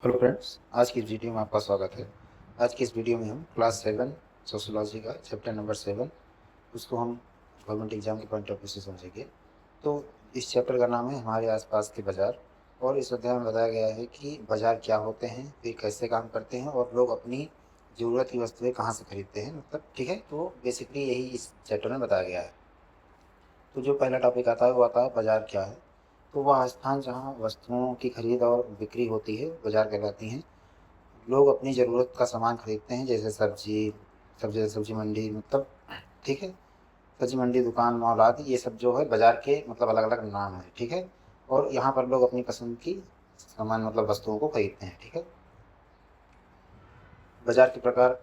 Hello friends, आज की इस वीडियो में आपका स्वागत है। आज की इस वीडियो में हम क्लास 7 सोशियोलॉजी का चैप्टर नंबर 7 उसको हम गवर्नमेंट एग्जाम के पॉइंट ऑफ व्यू से समझेंगे। तो इस चैप्टर का नाम है हमारे आसपास के बाज़ार। और इस अध्याय में बताया गया है कि बाज़ार क्या होते हैं, वे कैसे काम करते हैं और लोग अपनी ज़रूरत की वस्तुएं कहाँ से खरीदते हैं, मतलब ठीक है। तो बेसिकली यही इस चैप्टर में बताया गया है। तो जो पहला टॉपिक आता है वो आता है बाज़ार क्या है। तो वह स्थान जहाँ वस्तुओं की खरीद और बिक्री होती है बाज़ार कहलाती हैं। लोग अपनी ज़रूरत का सामान खरीदते हैं, जैसे सब्जी मंडी, मतलब ठीक है। सब्जी मंडी, दुकान, मॉल आदि ये सब जो है बाज़ार के मतलब अलग अलग नाम है, ठीक है। और यहाँ पर लोग अपनी पसंद की सामान मतलब वस्तुओं को खरीदते हैं, ठीक है। बाज़ार के प्रकार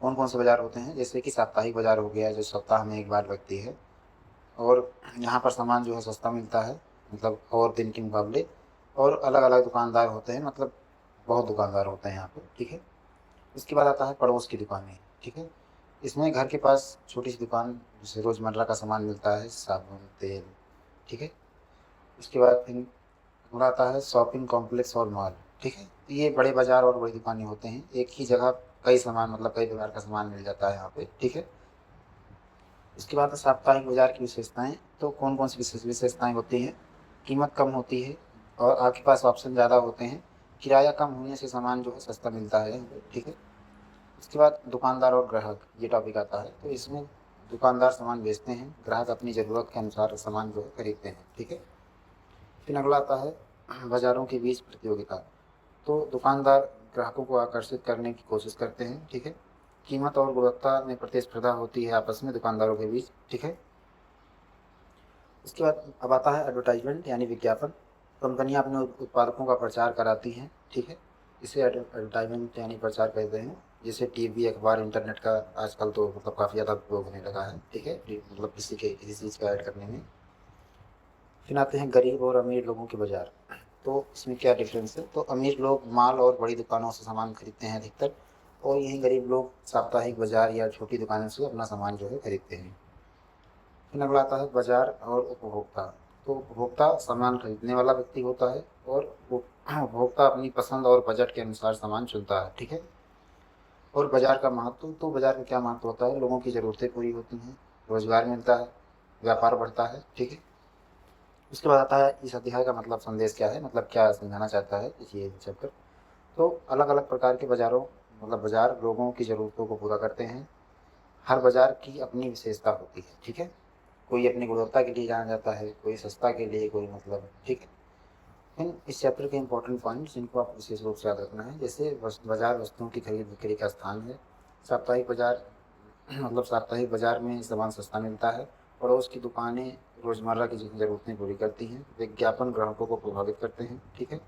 कौन कौन से बाज़ार होते हैं, जैसे कि साप्ताहिक बाज़ार हो गया जो सप्ताह में एक बार लगती है। और यहाँ पर सामान जो है सस्ता मिलता है, मतलब और दिन के मुकाबले। और अलग अलग दुकानदार होते हैं, मतलब बहुत दुकानदार होते हैं यहाँ पे, ठीक है। इसके बाद आता है पड़ोस की दुकानें, ठीक है। इसमें घर के पास छोटी सी दुकान जिससे रोज़मर्रा का सामान मिलता है, साबुन, तेल, ठीक है। उसके बाद फिर अगला आता है शॉपिंग कॉम्प्लेक्स और मॉल, ठीक है। तो ये बड़े बाजार और बड़ी दुकानें होते हैं, एक ही जगह कई सामान मतलब कई प्रकार का सामान मिल जाता है यहाँ पे, ठीक है। इसके बाद साप्ताहिक बाजार की विशेषताएं। तो कौन कौन सी विशेषताएं होती हैं, कीमत कम होती है और आपके पास ऑप्शन ज़्यादा होते हैं। किराया कम होने से सामान जो है सस्ता मिलता है यहाँ पे, ठीक है। इसके बाद दुकानदार और ग्राहक ये टॉपिक आता है। तो इसमें दुकानदार सामान बेचते हैं, ग्राहक अपनी ज़रूरत के अनुसार सामान जो है खरीदते हैं, ठीक है। फिर अगला आता है बाज़ारों के बीच प्रतियोगिता। तो दुकानदार ग्राहकों को आकर्षित करने की कोशिश करते हैं, ठीक है। कीमत और गुणवत्ता में प्रतिस्पर्धा होती है आपस में दुकानदारों के बीच, ठीक है। इसके बाद अब आता है एडवर्टाइजमेंट यानी विज्ञापन। कंपनियां अपने उत्पादकों का प्रचार कराती हैं, ठीक है। इसे एडवर्टाइजमेंट यानी प्रचार कहते हैं। जैसे टीवी, अखबार, इंटरनेट का आजकल तो मतलब काफ़ी ज़्यादा उपयोग होने लगा है, ठीक है, मतलब किसी चीज़ का ऐड करने में। फिर आते हैं गरीब और अमीर लोगों के बाज़ार। तो इसमें क्या डिफरेंस है, तो अमीर लोग माल और बड़ी दुकानों से सामान खरीदते हैं अधिकतर। और यहीं गरीब लोग साप्ताहिक बाज़ार या छोटी दुकानों से अपना सामान जो है खरीदते हैं। फिर अगला आता है बाजार और उपभोक्ता। तो उपभोक्ता सामान खरीदने वाला व्यक्ति होता है और वो उपभोक्ता अपनी पसंद और बजट के अनुसार सामान चुनता है, ठीक है। और बाजार का महत्व, तो बाजार का क्या महत्व होता है, लोगों की ज़रूरतें पूरी होती हैं, रोजगार मिलता है, व्यापार बढ़ता है, ठीक है। उसके बाद आता है इस अध्याय का मतलब संदेश क्या है, मतलब क्या समझाना चाहता है ये चैप्टर। तो अलग अलग प्रकार के बाज़ारों, मतलब बाज़ार लोगों की ज़रूरतों को पूरा करते हैं। हर बाज़ार की अपनी विशेषता होती है, ठीक है। कोई अपनी गुणवत्ता के लिए जाना जाता है, कोई सस्ता के लिए, कोई मतलब, ठीक है। इन इस चैप्टर के इंपॉर्टेंट पॉइंट्स जिनको आप विशेष रूप से याद रखना है, जैसे बाजार वस्तुओं की खरीद बिक्री का स्थान है। साप्ताहिक बाजार मतलब साप्ताहिक बाजार में सामान सस्ता मिलता है। पड़ोस की दुकानें रोज़मर्रा की ज़रूरतें पूरी करती हैं। विज्ञापन ग्राहकों को प्रभावित करते हैं, ठीक है।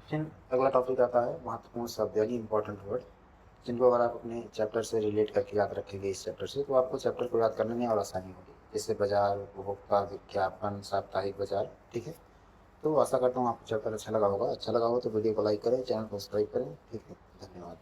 फिर अगला टॉपिक आता है महत्वपूर्ण शब्द यानी इंपॉर्टेंट वर्ड, जिनको अगर आप अपने चैप्टर से रिलेट करके याद रखेंगे इस चैप्टर से, तो आपको चैप्टर को याद करने में और आसानी होगी। जैसे बाजार, उपभोक्ता, विज्ञापन, साप्ताहिक बाजार, ठीक है। तो आशा करता हूँ आपको चैप्टर अच्छा लगा होगा। अच्छा लगा हो तो वीडियो को लाइक करें, चैनल को सब्सक्राइब करें, ठीक है। धन्यवाद।